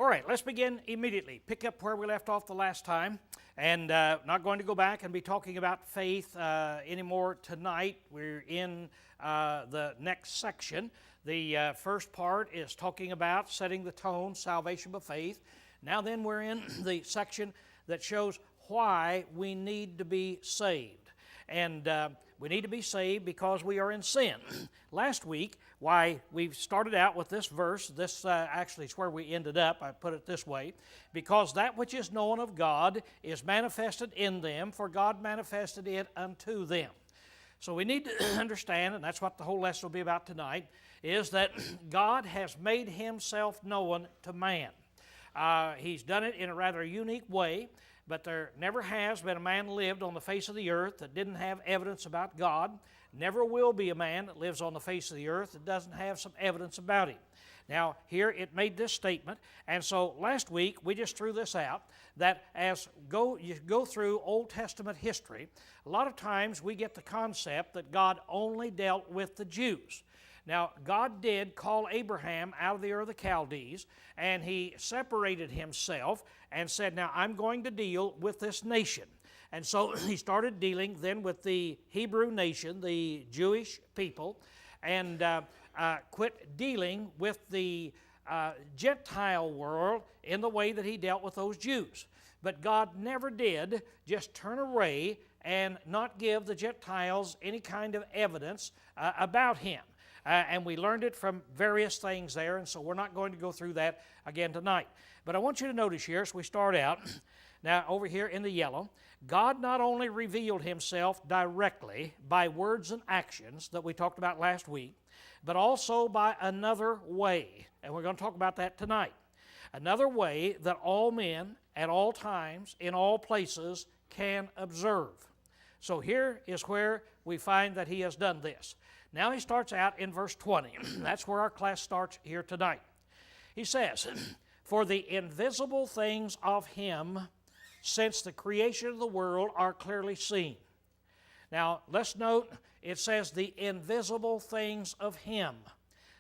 All right, let's begin immediately. Pick up where we left off the last time. And not going to go back and be talking about faith anymore tonight. We're in the next section. The first part is talking about setting the tone, salvation by faith. Now then we're in the section that shows why we need to be saved. And we need to be saved because we are in sin. Last week, why we started out with this verse, this actually is where we ended up, I put it this way, because that which is known of God is manifested in them, for God manifested it unto them. So we need to understand, and that's what the whole lesson will be about tonight, is that God has made himself known to man. He's done it in a rather unique way, but there never has been a man lived on the face of the earth that didn't have evidence about God. Never will be a man that lives on the face of the earth that doesn't have some evidence about him. Now, here it made this statement, and so last week we just threw this out, that as you go through Old Testament history, a lot of times we get the concept that God only dealt with the Jews. Now, God did call Abraham out of the Ur of the Chaldees, and he separated himself and said, now I'm going to deal with this nation. And so he started dealing then with the Hebrew nation, the Jewish people, and quit dealing with the Gentile world in the way that he dealt with those Jews. But God never did just turn away and not give the Gentiles any kind of evidence about him. And we learned it from various things there, and so we're not going to go through that again tonight. But I want you to notice here, as we start out, now over here in the yellow, God not only revealed himself directly by words and actions that we talked about last week, but also by another way, and we're going to talk about that tonight. Another way that all men, at all times, in all places, can observe. So here is where we find that he has done this. Now he starts out in verse 20. That's where our class starts here tonight. He says, for the invisible things of him since the creation of the world are clearly seen. Now let's note it says the invisible things of him.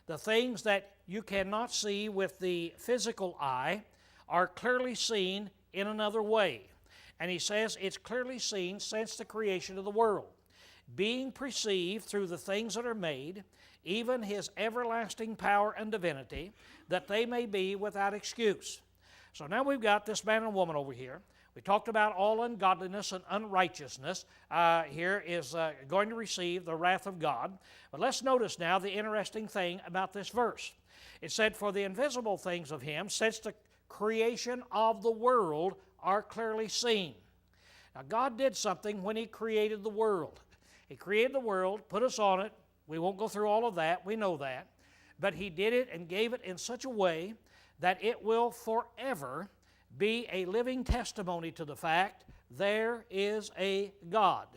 The things that you cannot see with the physical eye are clearly seen in another way. And he says it's clearly seen since the creation of the world, being perceived through the things that are made, even his everlasting power and divinity, that they may be without excuse. So now we've got this man and woman over here. We talked about all ungodliness and unrighteousness here is going to receive the wrath of God. But let's notice now the interesting thing about this verse. It said, for the invisible things of him, since the creation of the world, are clearly seen. Now God did something when he created the world. He created the world, put us on it. We won't go through all of that. We know that. But he did it and gave it in such a way that it will forever be a living testimony to the fact there is a God.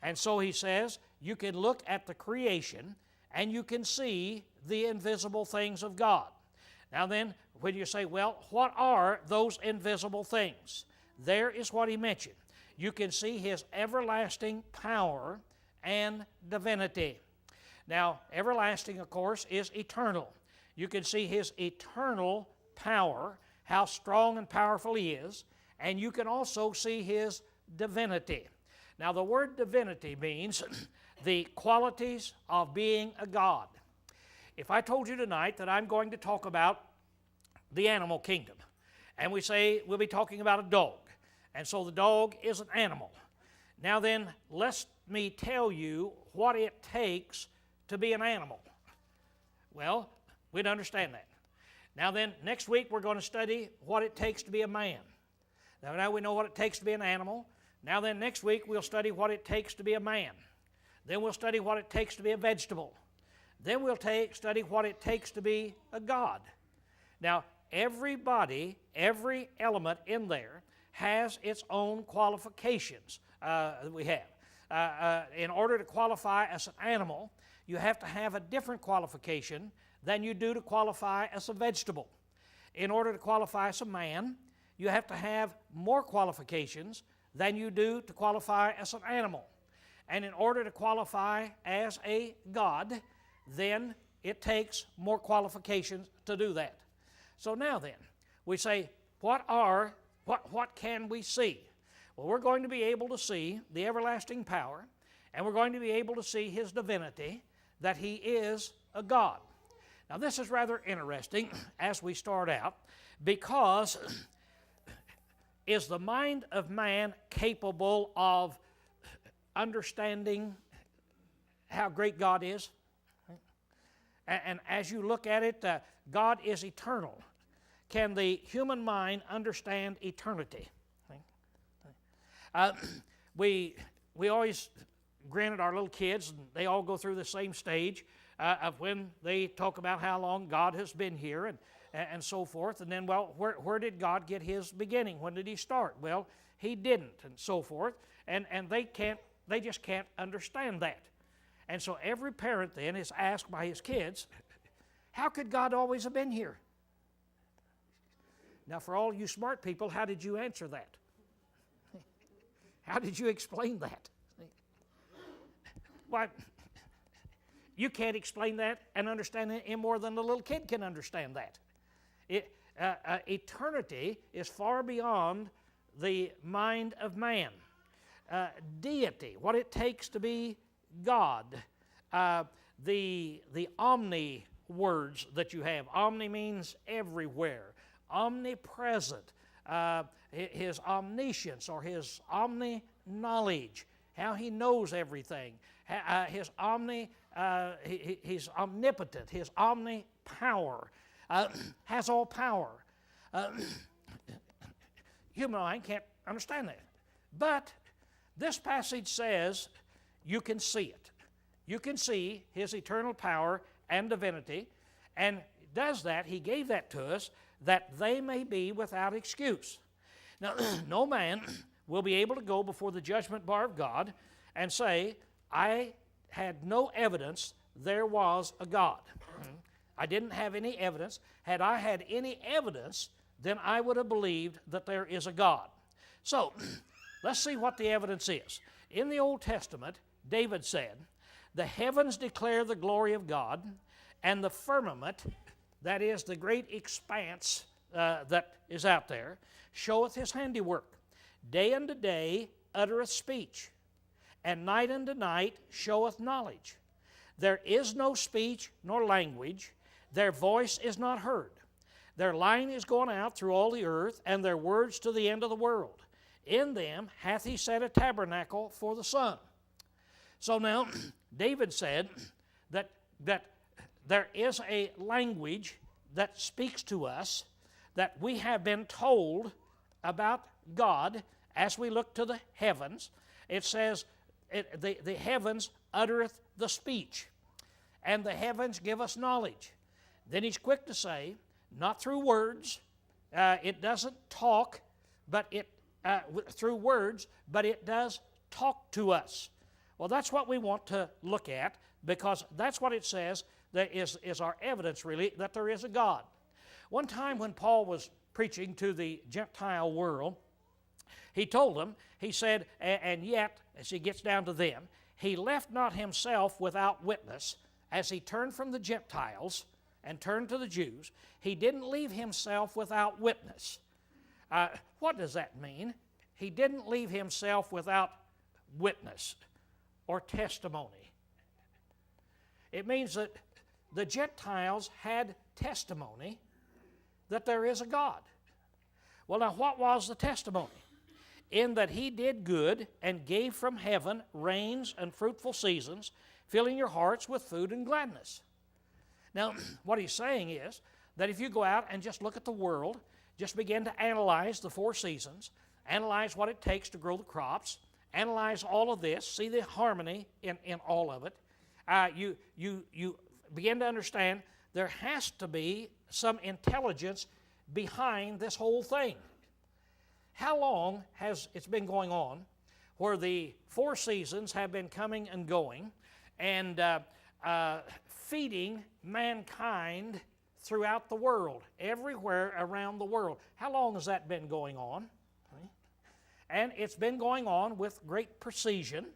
And so he says you can look at the creation and you can see the invisible things of God. Now then, when you say, well, what are those invisible things? There is what he mentioned. You can see his everlasting power and divinity. Now, everlasting, of course, is eternal. You can see his eternal power, how strong and powerful he is, and you can also see his divinity. Now, the word divinity means the qualities of being a God. If I told you tonight that I'm going to talk about the animal kingdom, and we say we'll be talking about a dog, and so the dog is an animal. Now then, let me tell you what it takes to be an animal. Well, we'd understand that. Now then, next week we're going to study what it takes to be a man. Now we know what it takes to be an animal. Now then, next week we'll study what it takes to be a man. Then we'll study what it takes to be a vegetable. Then we'll study what it takes to be a God. Now, everybody, every element in there has its own qualifications that we have. In order to qualify as an animal, you have to have a different qualification than you do to qualify as a vegetable. In order to qualify as a man, you have to have more qualifications than you do to qualify as an animal. And in order to qualify as a God, then it takes more qualifications to do that. So now then, we say, what can we see? Well, we're going to be able to see the everlasting power, and we're going to be able to see His divinity, that He is a God. Now, this is rather interesting as we start out, because is the mind of man capable of understanding how great God is? And as you look at it, God is eternal. Can the human mind understand eternity? We always, granted our little kids, they all go through the same stage of when they talk about how long God has been here and so forth. And then, well, where did God get His beginning? When did He start? Well, He didn't, and so forth. And they just can't understand that. And so every parent then is asked by his kids, how could God always have been here? Now, for all you smart people, how did you answer that? How did you explain that? Why, you can't explain that and understand it any more than a little kid can understand that. Eternity is far beyond the mind of man. Deity, what it takes to be God, the omni words that you have. Omni means everywhere. Omnipresent, His omniscience or His omni-knowledge, how He knows everything. He's omnipotent, His omni-power, has all power. Human mind can't understand that. But this passage says you can see it. You can see His eternal power and divinity, and does that, He gave that to us, that they may be without excuse. Now, no man will be able to go before the judgment bar of God and say, I had no evidence there was a God. I didn't have any evidence. Had I had any evidence, then I would have believed that there is a God. So, let's see what the evidence is. In the Old Testament, David said, the heavens declare the glory of God, and the firmament, that is the great expanse that is out there, showeth His handiwork. Day unto day uttereth speech, and night unto night showeth knowledge. There is no speech nor language, their voice is not heard. Their line is gone out through all the earth, and their words to the end of the world. In them hath He set a tabernacle for the sun. So now, David said that there is a language that speaks to us, that we have been told about God as we look to the heavens. It says, the heavens uttereth the speech, and the heavens give us knowledge. Then he's quick to say, not through words, it doesn't talk, but it through words, but it does talk to us. Well, that's what we want to look at, because that's what it says that is our evidence, really, that there is a God. One time when Paul was preaching to the Gentile world, he told them, he said, and yet, as he gets down to them, He left not Himself without witness, as He turned from the Gentiles and turned to the Jews. He didn't leave Himself without witness. What does that mean? He didn't leave Himself without witness or testimony. It means that the Gentiles had testimony that there is a God. Well, now, what was the testimony? In that He did good and gave from heaven rains and fruitful seasons, filling your hearts with food and gladness. Now, what he's saying is that if you go out and just look at the world, just begin to analyze the four seasons, analyze what it takes to grow the crops, analyze all of this, see the harmony in all of it, you begin to understand there has to be some intelligence behind this whole thing. How long has it been going on where the four seasons have been coming and going and feeding mankind throughout the world, everywhere around the world? How long has that been going on? And it's been going on with great precision.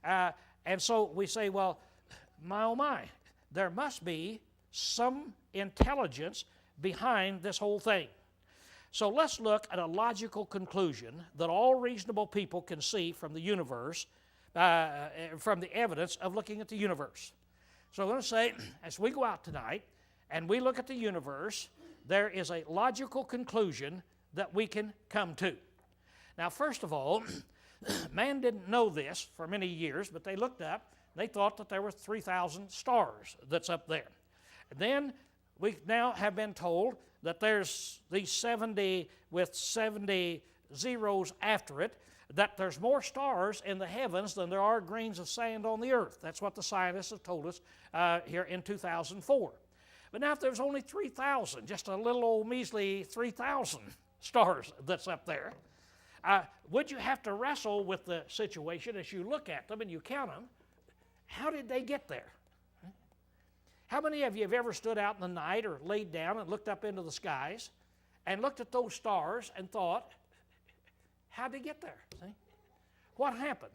And so we say, well, my oh my, there must be some intelligence behind this whole thing. So let's look at a logical conclusion that all reasonable people can see from the universe, from the evidence of looking at the universe. So I'm going to say, as we go out tonight and we look at the universe, there is a logical conclusion that we can come to. Now, first of all, man didn't know this for many years, but they looked up, they thought that there were 3,000 stars that's up there. And then we now have been told that there's these 70 with 70 zeros after it, that there's more stars in the heavens than there are grains of sand on the earth. That's what the scientists have told us here in 2004. But now if there's only 3,000, just a little old measly 3,000 stars that's up there, would you have to wrestle with the situation as you look at them and you count them? How did they get there? How many of you have ever stood out in the night or laid down and looked up into the skies and looked at those stars and thought, how'd they get there? See? What happened?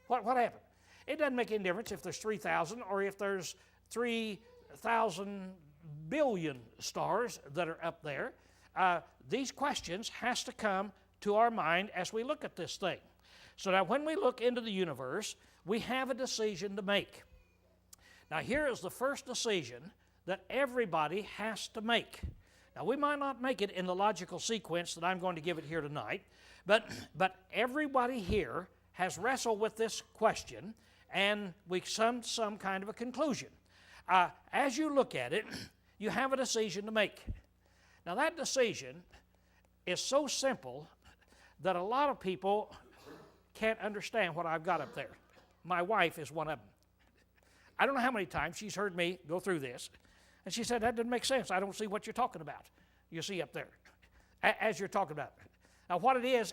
What happened? It doesn't make any difference if there's 3,000 or if there's 3,000 billion stars that are up there. These questions has to come to our mind as we look at this thing. So now when we look into the universe, we have a decision to make. Now here is the first decision that everybody has to make. Now we might not make it in the logical sequence that I'm going to give it here tonight, but everybody here has wrestled with this question and we come to some kind of a conclusion. As you look at it, you have a decision to make. Now that decision is so simple that a lot of people can't understand what I've got up there. My wife is one of them. I don't know how many times she's heard me go through this, and she said, that doesn't make sense. I don't see what you're talking about. You see up there, as you're talking about. Now what it is,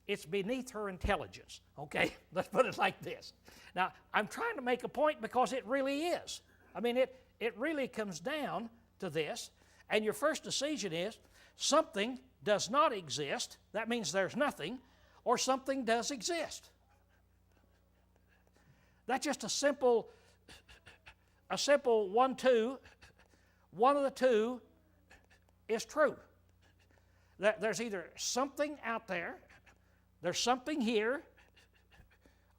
it's beneath her intelligence, okay? Let's put it like this. Now, I'm trying to make a point because it really is. I mean, it really comes down to this, and your first decision is something does not exist, that means there's nothing, or something does exist. That's just a simple 1-2. One of the two is true. There's either something out there, there's something here,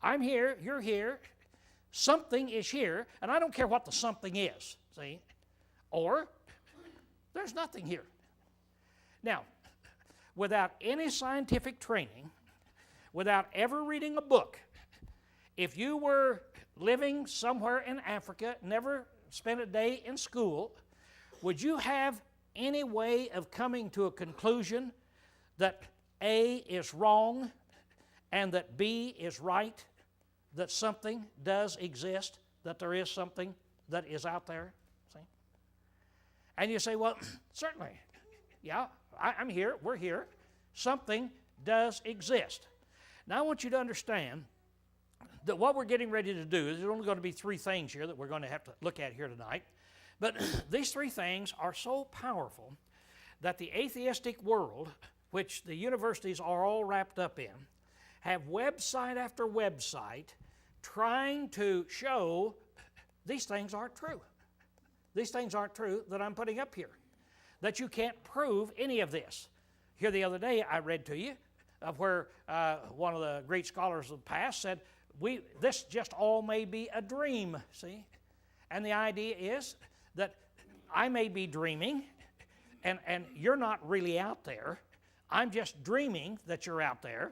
I'm here, you're here, something is here, and I don't care what the something is, see? Or there's nothing here. Now, without any scientific training, without ever reading a book, if you were living somewhere in Africa, never spent a day in school, would you have any way of coming to a conclusion that A is wrong and that B is right, that something does exist, that there is something that is out there? See? And you say, well, certainly, yeah, I'm here, we're here. Something does exist. Now I want you to understand that what we're getting ready to do, there's only going to be three things here that we're going to have to look at here tonight. But these three things are so powerful that the atheistic world, which the universities are all wrapped up in, have website after website trying to show these things aren't true. These things aren't true that I'm putting up here. That you can't prove any of this. Here the other day I read to you of where one of the great scholars of the past said, this just all may be a dream, see? And the idea is that I may be dreaming and you're not really out there. I'm just dreaming that you're out there.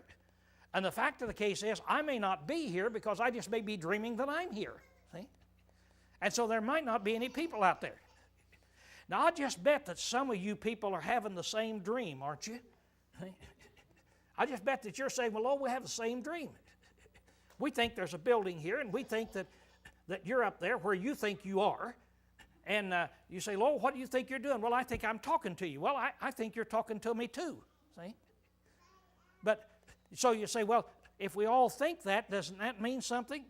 And the fact of the case is I may not be here because I just may be dreaming that I'm here, see? And so there might not be any people out there. Now I just bet that some of you people are having the same dream, aren't you? I just bet that you're saying, well, we have the same dream. We think there's a building here, and we think that you're up there where you think you are. And you say, Lowell, what do you think you're doing? Well, I think I'm talking to you. Well, I think you're talking to me too, see? But, so you say, well, if we all think that, doesn't that mean something?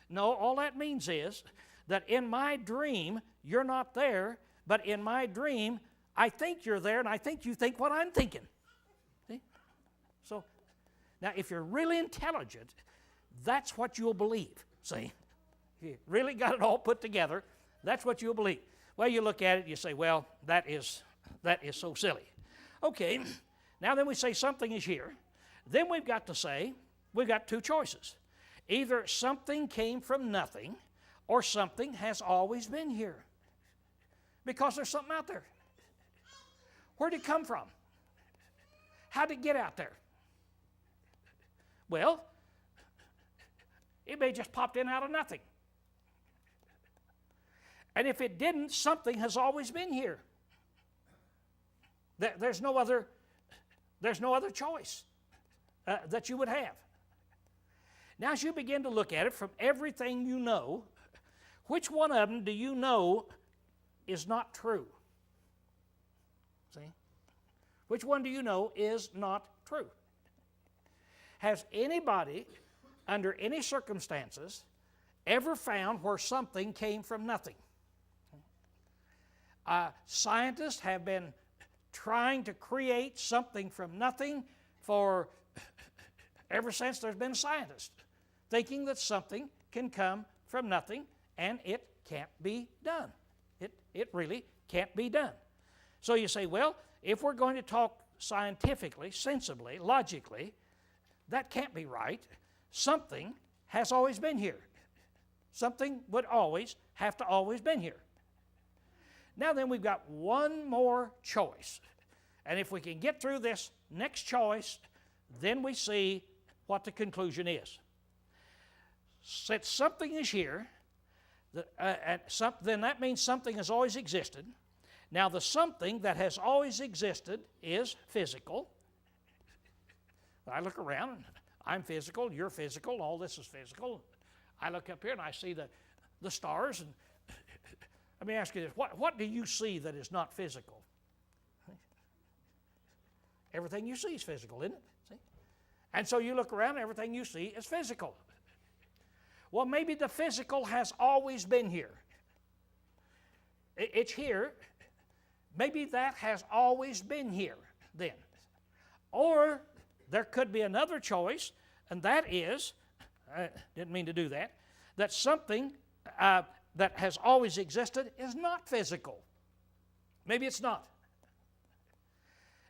No, all that means is that in my dream, you're not there, but in my dream, I think you're there, and I think you think what I'm thinking. See? So, now if you're really intelligent, that's what you'll believe, see? If you really got it all put together, that's what you'll believe. Well, you look at it, you say, well, that is so silly. Okay, now then we say something is here. Then we've got to say, we've got two choices. Either something came from nothing, or something has always been here. Because there's something out there. Where did it come from? How did it get out there? Well, it may just popped in out of nothing. And if it didn't, something has always been here. There's no other choice that you would have. Now, as you begin to look at it from everything you know, which one of them do you know is not true? See? Which one do you know is not true? Has anybody, under any circumstances, ever found where something came from nothing? Scientists have been trying to create something from nothing for ever since there's been scientists, thinking that something can come from nothing, and it can't be done. It really can't be done. So you say, well, if we're going to talk scientifically, sensibly, logically, that can't be right. Something has always been here. Something would always have to always been here. Now then, we've got one more choice. And if we can get through this next choice, then we see what the conclusion is. Since something is here, then that means something has always existed. Now, the something that has always existed is physical. I look around, and I'm physical, you're physical, all this is physical. I look up here and I see the stars, and let me ask you this, what do you see that is not physical? Everything you see is physical, isn't it? See? And so you look around, and everything you see is physical. Well, maybe the physical has always been here. It's here. Maybe that has always been here then. Or there could be another choice, and that is, I didn't mean to do that, that something that has always existed is not physical. Maybe it's not.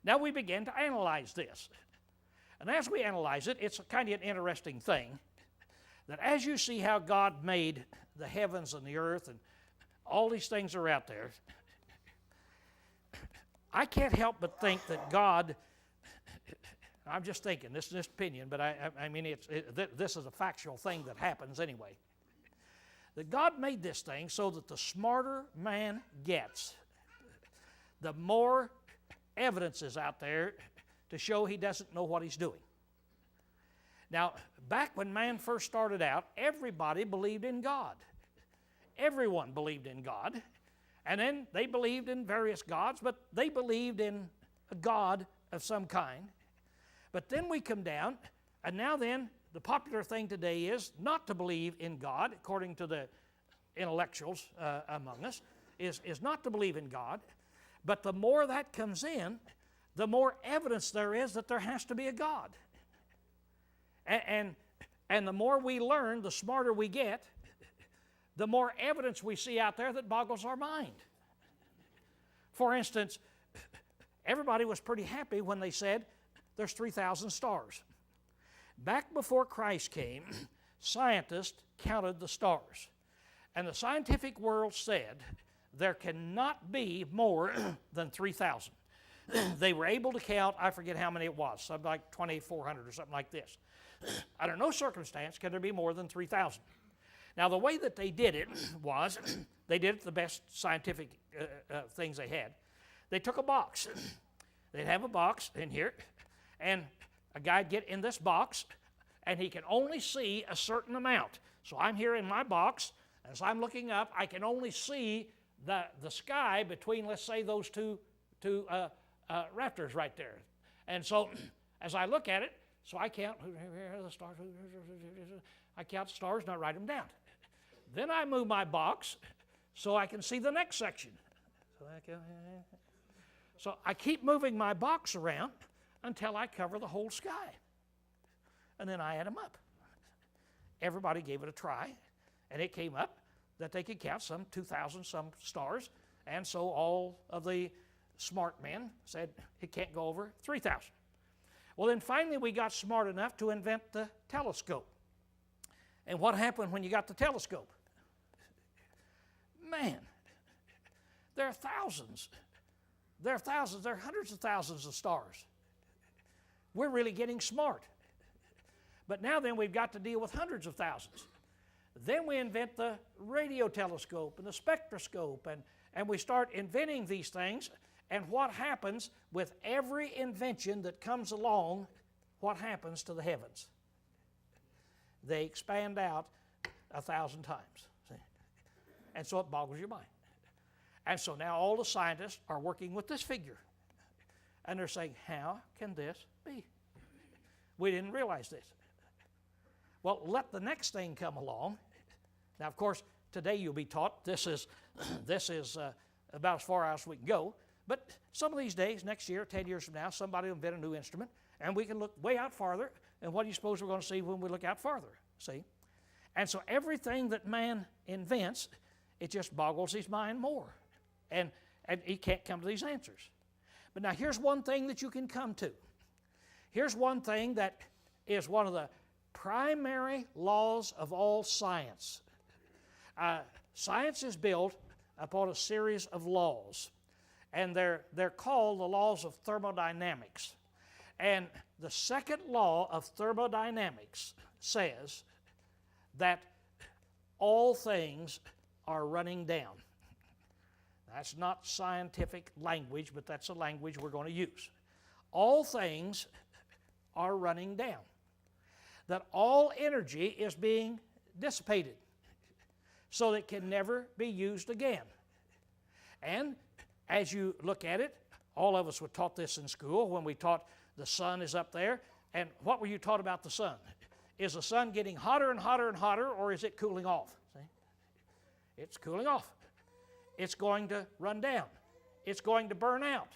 Now we begin to analyze this. And as we analyze it, it's kind of an interesting thing that as you see how God made the heavens and the earth and all these things are out there, I can't help but think that God, I'm just thinking, this is just opinion, but I mean, this is a factual thing that happens anyway, that God made this thing so that the smarter man gets, the more evidence is out there to show he doesn't know what he's doing. Now, back when man first started out, everybody believed in God. Everyone believed in God. And then they believed in various gods, but they believed in a God of some kind. But then we come down, and now then, the popular thing today is not to believe in God, according to the intellectuals among us, is not to believe in God. But the more that comes in, the more evidence there is that there has to be a God. And the more we learn, the smarter we get, the more evidence we see out there that boggles our mind. For instance, everybody was pretty happy when they said there's 3,000 stars. Back before Christ came, scientists counted the stars. And the scientific world said there cannot be more than 3,000. They were able to count, I forget how many it was, something like 2,400 or something like this. Under no circumstance can there be more than 3,000. Now, the way that they did it was, they did it the best scientific things they had. They took a box. They'd have a box in here, and a guy'd get in this box, and he can only see a certain amount. So I'm here in my box, and as I'm looking up, I can only see the sky between, let's say, those two rafters right there. And so, as I look at it, so I count the stars. I count the stars and I write them down. Then I move my box so I can see the next section. So I keep moving my box around until I cover the whole sky. And then I add them up. Everybody gave it a try, and it came up that they could count some 2,000 some stars, and so all of the smart men said it can't go over 3,000. Well, then finally we got smart enough to invent the telescope. And what happened when you got the telescope? Man, there are thousands. There are thousands, there are hundreds of thousands of stars. We're really getting smart. But now then we've got to deal with hundreds of thousands. Then we invent the radio telescope and the spectroscope, and we start inventing these things. And what happens with every invention that comes along, what happens to the heavens? They expand out 1,000 times. See? And so it boggles your mind. And so now all the scientists are working with this figure. And they're saying, how can this be? We didn't realize this. Well, let the next thing come along. Now, of course, today you'll be taught this is about as far as we can go. But some of these days, next year, 10 years from now, somebody will invent a new instrument, and we can look way out farther. And what do you suppose we're going to see when we look out farther? See? And so everything that man invents, it just boggles his mind more. And he can't come to these answers. But now here's one thing that you can come to. Here's one thing that is one of the primary laws of all science. Science is built upon a series of laws, and they're called the laws of thermodynamics. And the second law of thermodynamics says that all things are running down. That's not scientific language, but that's a language we're going to use. All things are running down. That all energy is being dissipated so that it can never be used again. And as you look at it, all of us were taught this in school when we taught the sun is up there. And what were you taught about the sun? Is the sun getting hotter and hotter and hotter, or is it cooling off? See? It's cooling off. It's going to run down. It's going to burn out.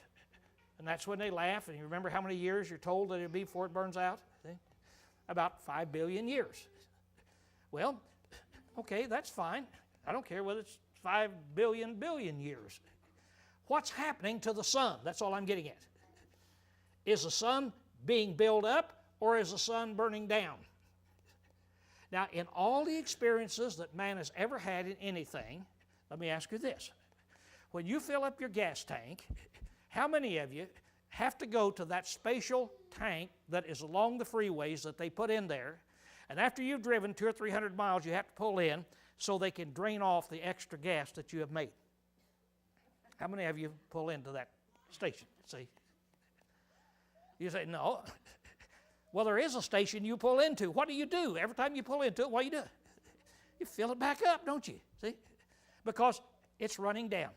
And that's when they laugh. And you remember how many years you're told that it'll be before it burns out? See? About 5 billion years. Well, okay, that's fine. I don't care whether it's 5 billion years. What's happening to the sun? That's all I'm getting at. Is the sun being built up, or is the sun burning down? Now, in all the experiences that man has ever had in anything, let me ask you this. When you fill up your gas tank, how many of you have to go to that spatial tank that is along the freeways that they put in there, and after you've driven 200 or 300 miles, you have to pull in so they can drain off the extra gas that you have made? How many of you pull into that station? See? You say, no. Well, there is a station you pull into. What do? Every time you pull into it, what do? You fill it back up, don't you? See? Because it's running down.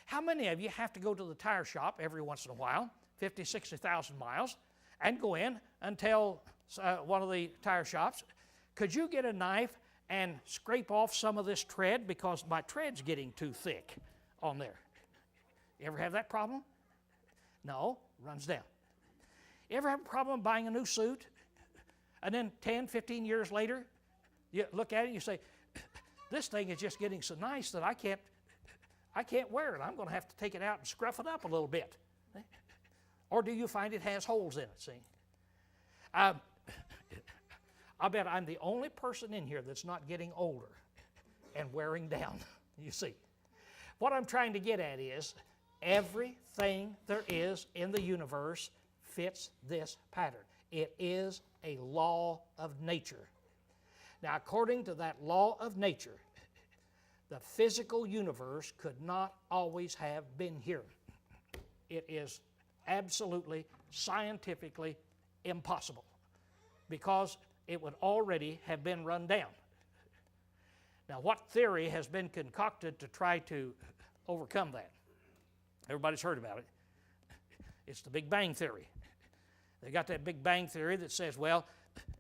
How many of you have to go to the tire shop every once in a while, 50, 60,000 miles, and go in and tell one of the tire shops, could you get a knife and scrape off some of this tread because my tread's getting too thick on there? You ever have that problem? No, runs down. You ever have a problem buying a new suit, and then 10, 15 years later, you look at it and you say, this thing is just getting so nice that I can't wear it. I'm going to have to take it out and scruff it up a little bit. Or do you find it has holes in it, see? I bet I'm the only person in here that's not getting older and wearing down, you see. What I'm trying to get at is everything there is in the universe fits this pattern. It is a law of nature. Now, according to that law of nature, the physical universe could not always have been here. It is absolutely scientifically impossible because it would already have been run down. Now, what theory has been concocted to try to overcome that? Everybody's heard about it. It's the Big Bang Theory. They got that Big Bang Theory that says, well,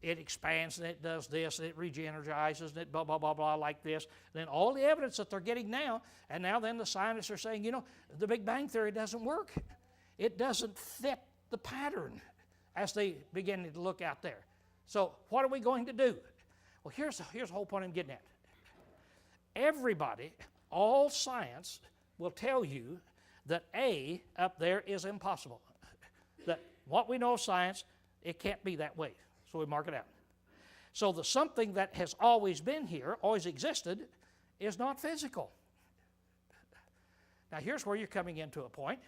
it expands and it does this and it re-energizes and it blah, blah, blah, blah like this. And then all the evidence that they're getting now, and now then the scientists are saying, you know, the Big Bang Theory doesn't work. It doesn't fit the pattern as they begin to look out there. So what are we going to do? Well, here's the whole point I'm getting at. Everybody, all science will tell you that A up there is impossible. That what we know of science, it can't be that way. So we mark it out. So the something that has always been here, always existed, is not physical. Now here's where you're coming into a point.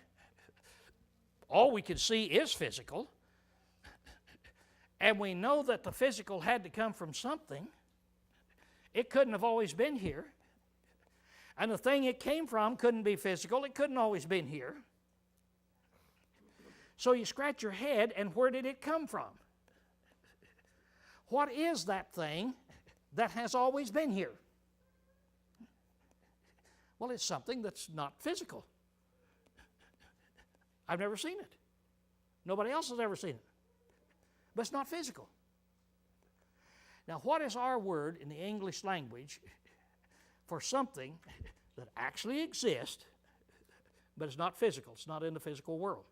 All we can see is physical. And we know that the physical had to come from something. It couldn't have always been here. And the thing it came from couldn't be physical. It couldn't always been here. So you scratch your head, and where did it come from? What is that thing that has always been here? Well, it's something that's not physical. I've never seen it. Nobody else has ever seen it. But it's not physical. Now, what is our word in the English language for something that actually exists, but it's not physical? It's not in the physical world.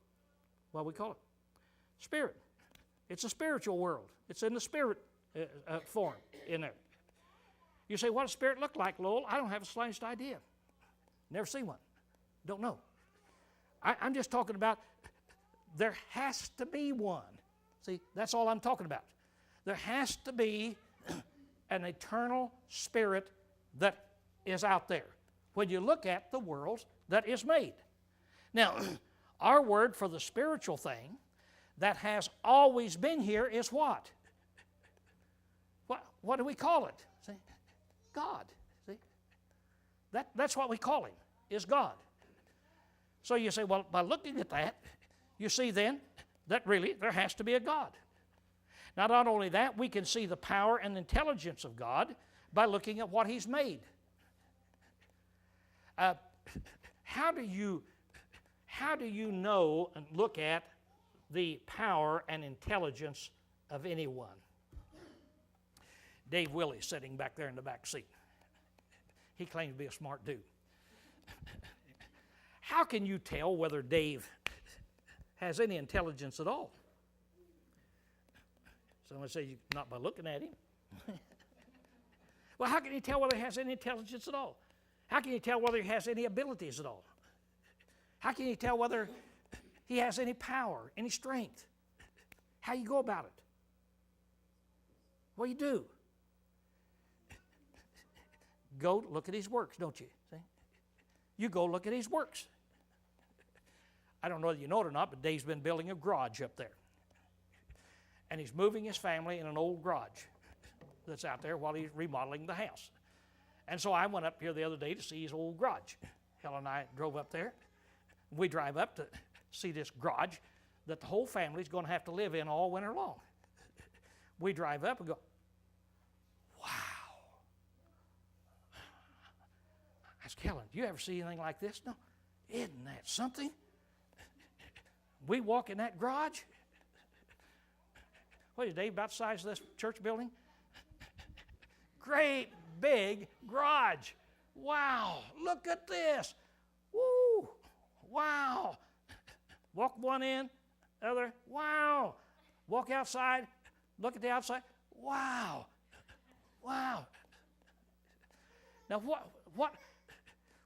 What do we call it? Spirit. It's a spiritual world. It's in the spirit form in there. You say, what does spirit look like, Lowell? I don't have the slightest idea. Never seen one. Don't know. I'm just talking about there has to be one. See, that's all I'm talking about. There has to be an eternal spirit that is out there when you look at the world that is made. Now, our word for the spiritual thing that has always been here is what? What do we call it? See? God. See? That's what we call him, is God. So you say, well, by looking at that, you see then that really there has to be a God. Now, not only that, we can see the power and intelligence of God by looking at what he's made. How do you know and look at the power and intelligence of anyone? Dave Willey sitting back there in the back seat. He claims to be a smart dude. How can you tell whether Dave has any intelligence at all? Someone says, not by looking at him. Well, how can you tell whether he has any intelligence at all? How can you tell whether he has any abilities at all? How can you tell whether he has any power, any strength? How you go about it? Well, you do. Go look at his works, don't you? See? You go look at his works. I don't know whether you know it or not, but Dave's been building a garage up there. And he's moving his family in an old garage that's out there while he's remodeling the house. And so I went up here the other day to see his old garage. Helen and I drove up there. We drive up to see this garage that the whole family's going to have to live in all winter long. We drive up and go, wow. I asked Helen, do you ever see anything like this? No. Isn't that something? We walk in that garage. What is Dave, about the size of this church building? Great big garage. Wow, look at this. Woo, wow. Walk one in, other, wow. Walk outside, look at the outside, wow, wow. Now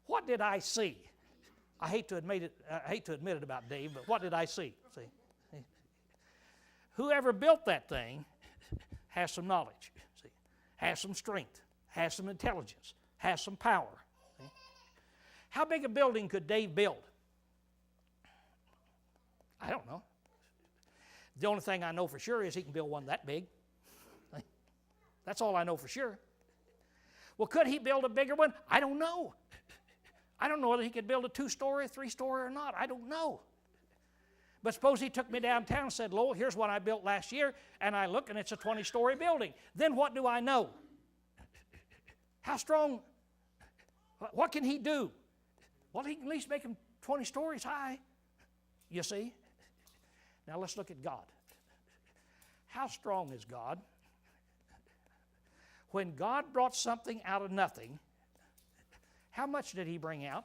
what did I see? I hate to admit it about Dave, but what did I see? See? Whoever built that thing has some knowledge, see, has some strength, has some intelligence, has some power. See? How big a building could Dave build? I don't know. The only thing I know for sure is he can build one that big. See? That's all I know for sure. Well, could he build a bigger one? I don't know. I don't know whether he could build a 2-story, 3-story or not. I don't know. But suppose he took me downtown and said, Lowell, here's what I built last year, and I look and it's a 20-story building. Then what do I know? How strong? What can he do? Well, he can at least make them 20 stories high, you see. Now let's look at God. How strong is God? When God brought something out of nothing, how much did he bring out?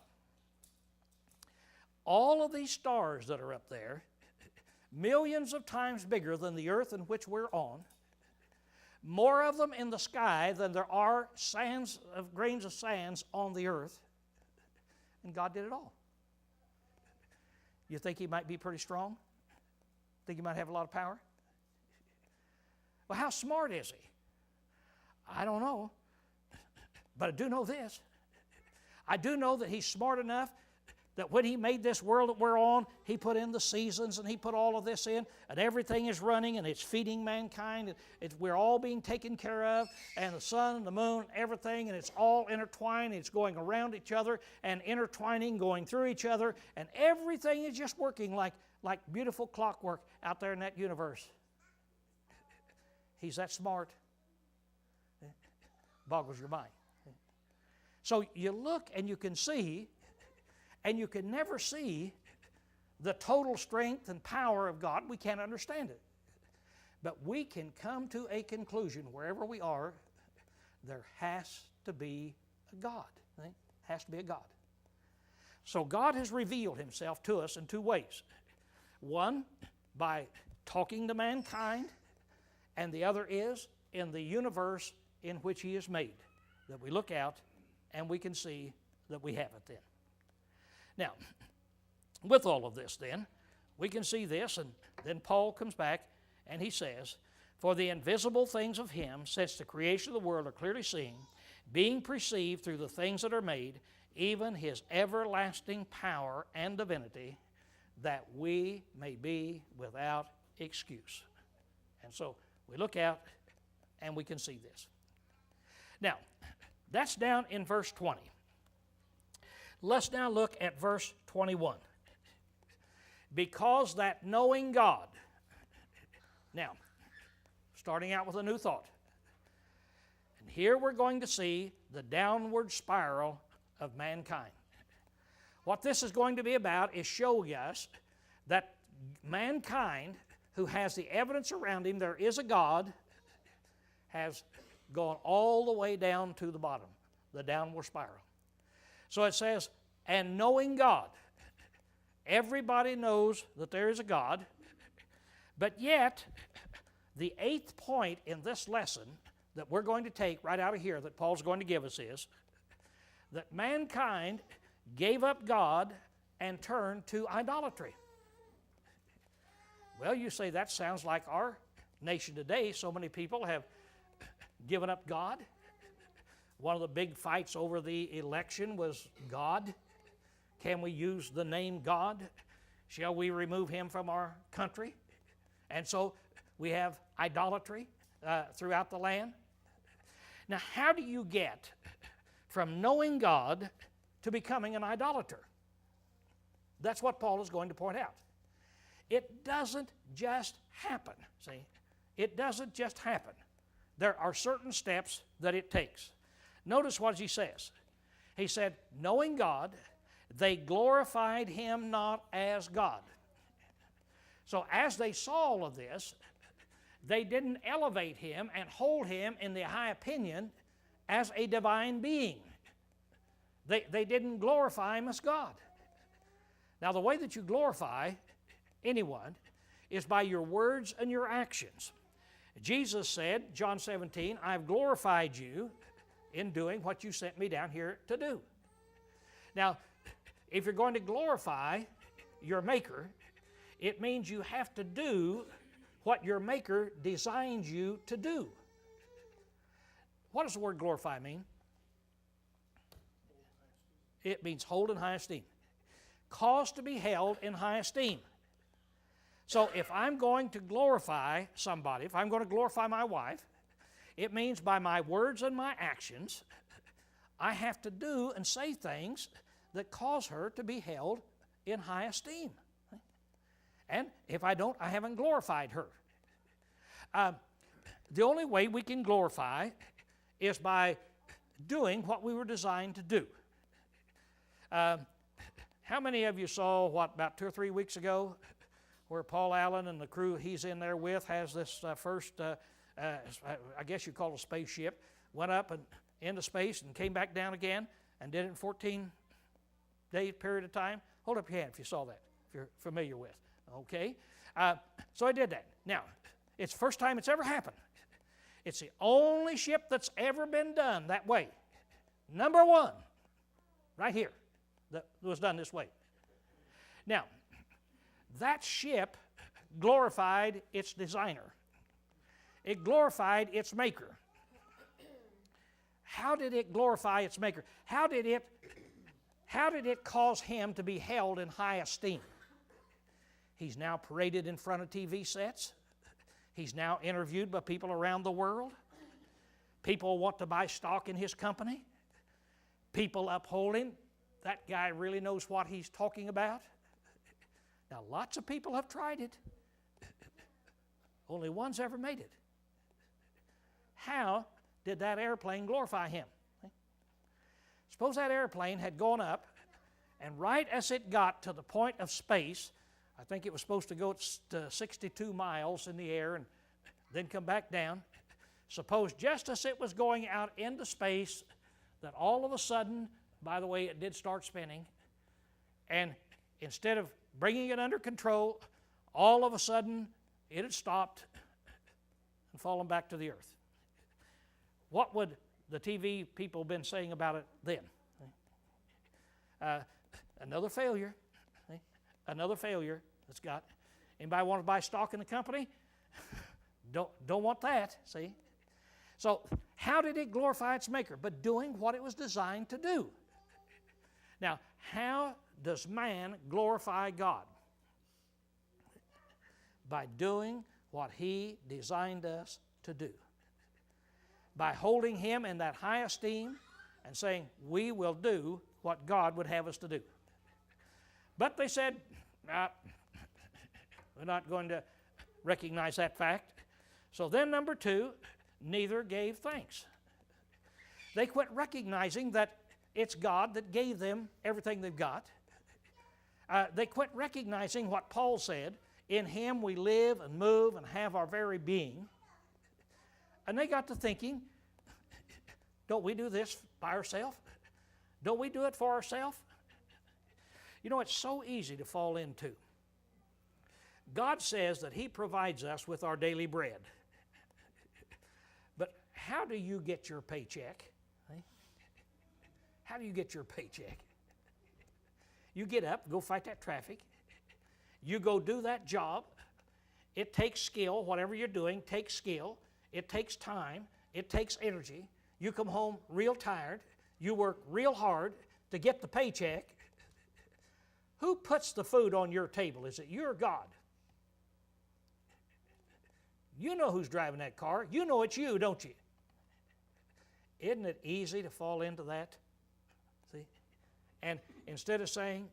All of these stars that are up there, millions of times bigger than the earth in which we're on, more of them in the sky than there are grains of sands on the earth, and God did it all. You think he might be pretty strong? Think he might have a lot of power? Well, how smart is he? I don't know. But I do know this. I do know that he's smart enough that when he made this world that we're on, he put in the seasons and he put all of this in, and everything is running and it's feeding mankind. We're all being taken care of, and the sun and the moon, everything, and it's all intertwined. It's going around each other and intertwining, going through each other, and everything is just working like beautiful clockwork out there in that universe. He's that smart. Boggles your mind. So you look and you can see, and you can never see the total strength and power of God. We can't understand it. But we can come to a conclusion wherever we are, there has to be a God. Right? Has to be a God. So God has revealed himself to us in two ways. One, by talking to mankind, and the other is in the universe in which he is made, that we look out and we can see that we have it then. Now, with all of this then, we can see this, and then Paul comes back and he says, "For the invisible things of him, since the creation of the world are clearly seen, being perceived through the things that are made, even his everlasting power and divinity, that we may be without excuse." And so we look out and we can see this. Now, that's down in verse 20. Let's now look at verse 21. Because that knowing God. Now, starting out with a new thought. And here we're going to see the downward spiral of mankind. What this is going to be about is showing us that mankind, who has the evidence around him there is a God, has gone all the way down to the bottom, the downward spiral. So it says, and knowing God. Everybody knows that there is a God, but yet the eighth point in this lesson that we're going to take right out of here that Paul's going to give us is that mankind gave up God and turned to idolatry. Well, you say that sounds like our nation today. So many people have given up God. One of the big fights over the election was God. Can we use the name God? Shall we remove him from our country? And so we have idolatry throughout the land. Now, how do you get from knowing God to becoming an idolater? That's what Paul is going to point out. It doesn't just happen, see? It doesn't just happen. There are certain steps that it takes. Notice what he says. He said, knowing God, they glorified him not as God. So as they saw all of this, they didn't elevate him and hold him in the high opinion as a divine being. They didn't glorify him as God. Now, the way that you glorify anyone is by your words and your actions. Jesus said, John 17, I've glorified you in doing what you sent me down here to do. Now, if you're going to glorify your Maker, it means you have to do what your Maker designs you to do. What does the word glorify mean? It means hold in high esteem. Cause to be held in high esteem. So if I'm going to glorify somebody, if I'm going to glorify my wife, it means by my words and my actions, I have to do and say things that cause her to be held in high esteem. And if I don't, I haven't glorified her. The only way we can glorify is by doing what we were designed to do. How many of you saw, about 2 or 3 weeks ago, where Paul Allen and the crew he's in there with has this first, I guess you call it a spaceship, went up and into space and came back down again and did it in 14-day period of time? Hold up your hand if you saw that, if you're familiar with. Okay? So I did that. Now, it's the first time it's ever happened. It's the only ship that's ever been done that way. Number one, right here, that was done this way. Now, that ship glorified its designer. It glorified its maker. How did it glorify its maker? How did it cause him to be held in high esteem? He's now paraded in front of TV sets. He's now interviewed by people around the world. People want to buy stock in his company. People uphold him. That guy really knows what he's talking about. Now, lots of people have tried it. Only one's ever made it. How did that airplane glorify him? Suppose that airplane had gone up, and right as it got to the point of space, I think it was supposed to go to 62 miles in the air and then come back down. Suppose just as it was going out into space, that all of a sudden, by the way, it did start spinning, and instead of bringing it under control, all of a sudden it had stopped and fallen back to the earth. What would the TV people have been saying about it then? Another failure. Another failure that's got. Anybody want to buy stock in the company? Don't want that, see? So how did it glorify its maker? But doing what it was designed to do. Now, how does man glorify God? By doing what he designed us to do. By holding him in that high esteem and saying, we will do what God would have us to do. But they said, we're not going to recognize that fact. So then number two, neither gave thanks. They quit recognizing that it's God that gave them everything they've got. They quit recognizing what Paul said, in him we live and move and have our very being. And they got to thinking, don't we do this by ourselves? Don't we do it for ourselves? You know, it's so easy to fall into. God says that he provides us with our daily bread. But how do you get your paycheck? How do you get your paycheck? You get up, go fight that traffic. You go do that job. It takes skill. Whatever you're doing takes skill. It takes time. It takes energy. You come home real tired. You work real hard to get the paycheck. Who puts the food on your table? Is it you or God? You know who's driving that car. You know it's you, don't you? Isn't it easy to fall into that? See? And instead of saying,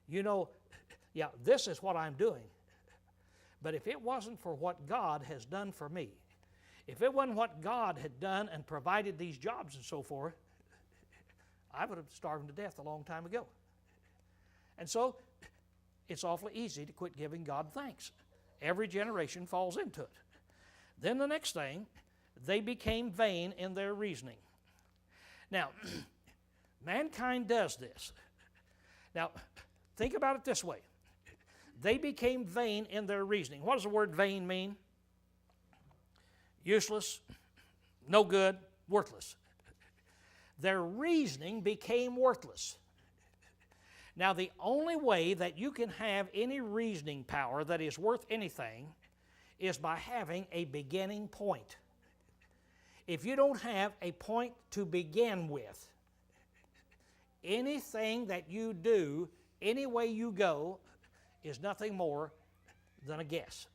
you know, yeah, this is what I'm doing. But if it wasn't for what God has done for me, if it wasn't what God had done and provided these jobs and so forth, I would have starved to death a long time ago. And so it's awfully easy to quit giving God thanks. Every generation falls into it. Then the next thing, they became vain in their reasoning. Now, mankind does this. Now, think about it this way. They became vain in their reasoning. What does the word vain mean? Useless, no good, worthless. Their reasoning became worthless. Now, the only way that you can have any reasoning power that is worth anything is by having a beginning point. If you don't have a point to begin with, anything that you do, any way you go, is nothing more than a guess.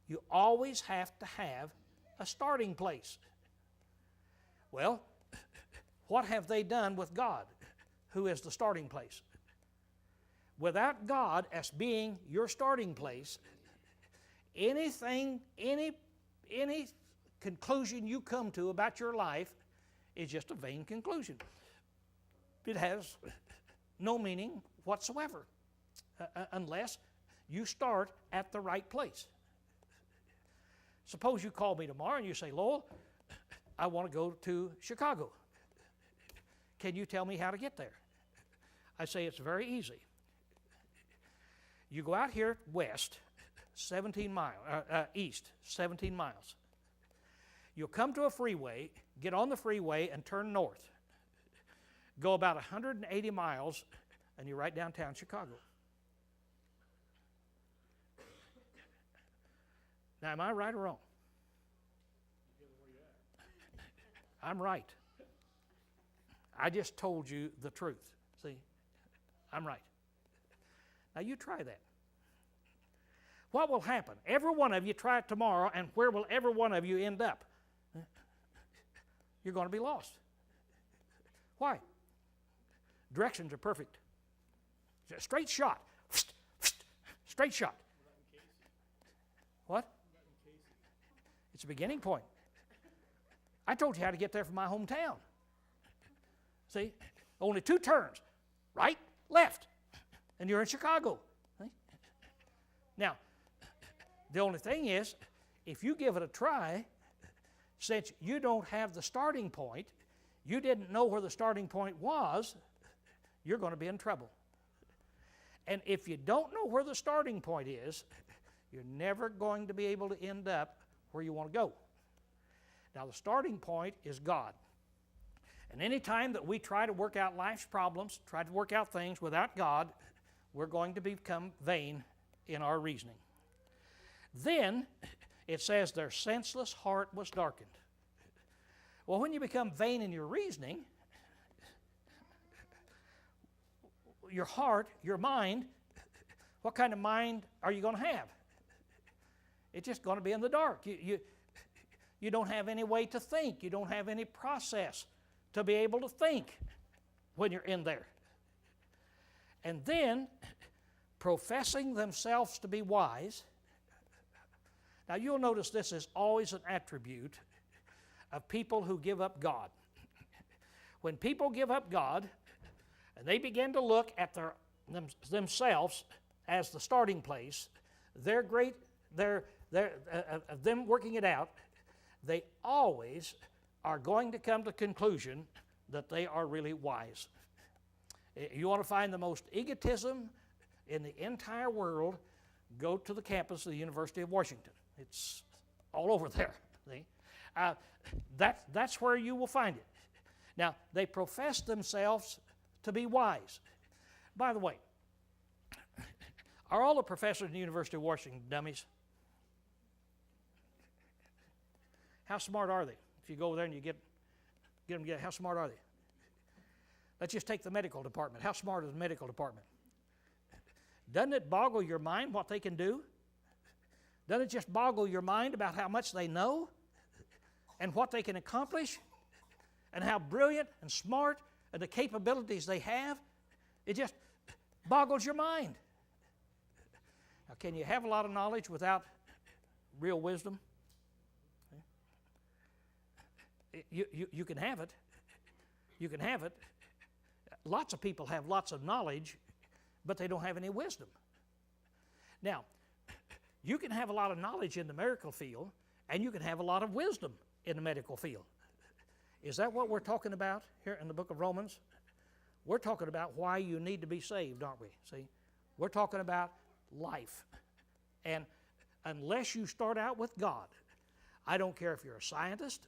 You always have to have a starting place. Well, what have they done with God, who is the starting place? Without God as being your starting place, anything, any conclusion you come to about your life is just a vain conclusion. It has no meaning whatsoever unless you start at the right place. Suppose you call me tomorrow and you say, Lowell, I want to go to Chicago. Can you tell me how to get there? I say it's very easy. You go out here west, 17 miles, east, 17 miles. You'll come to a freeway, get on the freeway, and turn north. Go about 180 miles, and you're right downtown Chicago. Now, am I right or wrong? I'm right. I just told you the truth. See, I'm right. Now, you try that. What will happen? Every one of you try it tomorrow, and where will every one of you end up? You're going to be lost. Why? Directions are perfect. Straight shot. Straight shot. What? It's a beginning point. I told you how to get there from my hometown. See? Only 2 turns. Right, left. And you're in Chicago. See? Now, the only thing is, if you give it a try, since you don't have the starting point, you didn't know where the starting point was, you're going to be in trouble. And if you don't know where the starting point is, you're never going to be able to end up where you want to go. Now, the starting point is God. And any time that we try to work out life's problems, try to work out things without God, we're going to become vain in our reasoning. Then it says their senseless heart was darkened. Well, when you become vain in your reasoning, your heart, your mind, what kind of mind are you going to have? It's just going to be in the dark. You don't have any way to think. You don't have any process to be able to think when you're in there. And then, professing themselves to be wise. Now, you'll notice this is always an attribute of people who give up God. When people give up God, and they begin to look at themselves as the starting place, them working it out, they always are going to come to the conclusion that they are really wise. You want to find the most egotism in the entire world, go to the campus of the University of Washington. It's all over there. See? That's where you will find it. Now, they profess themselves to be wise. By the way, are all the professors in the University of Washington dummies? How smart are they? If you go over there and you get them together, how smart are they? Let's just take the medical department. How smart is the medical department? Doesn't it boggle your mind what they can do? Doesn't it just boggle your mind about how much they know and what they can accomplish and how brilliant and smart and the capabilities they have? It just boggles your mind. Now, can you have a lot of knowledge without real wisdom? You can have it. You can have it. Lots of people have lots of knowledge, but they don't have any wisdom. Now, you can have a lot of knowledge in the medical field, and you can have a lot of wisdom in the medical field. Is that what we're talking about here in the book of Romans? We're talking about why you need to be saved, aren't we? See, we're talking about life. And unless you start out with God, I don't care if you're a scientist,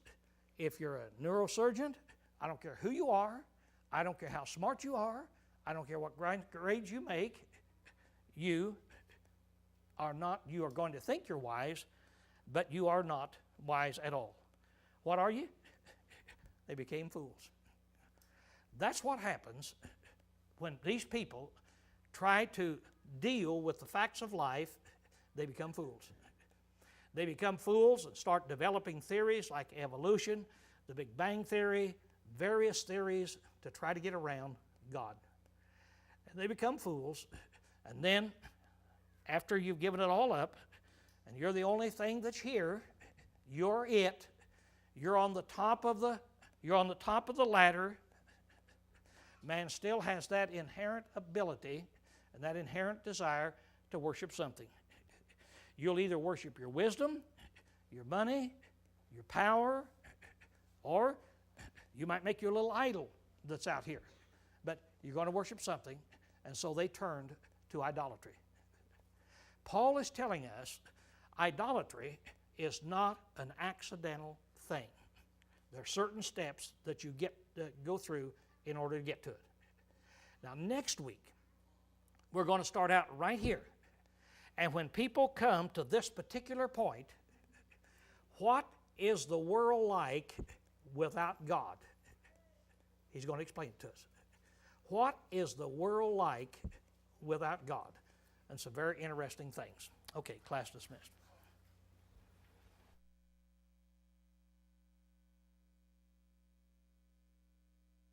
if you're a neurosurgeon, I don't care who you are, I don't care how smart you are, I don't care what grades you make, you are going to think you're wise, but you are not wise at all. What are you? They became fools. That's what happens when these people try to deal with the facts of life. They become fools. They become fools and start developing theories like evolution, the Big Bang Theory, various theories to try to get around God. And they become fools, and then after you've given it all up, and you're the only thing that's here, you're it, you're on the top of the ladder, man still has that inherent ability and that inherent desire to worship something. You'll either worship your wisdom, your money, your power, or you might make your little idol that's out here. But you're going to worship something, and so they turned to idolatry. Paul is telling us idolatry is not an accidental thing. There are certain steps that you go through in order to get to it. Now, next week, we're going to start out right here. And when people come to this particular point, What is the world like without God? He's going to explain it to us. What is the world like without God? And some very interesting things. Okay, class dismissed.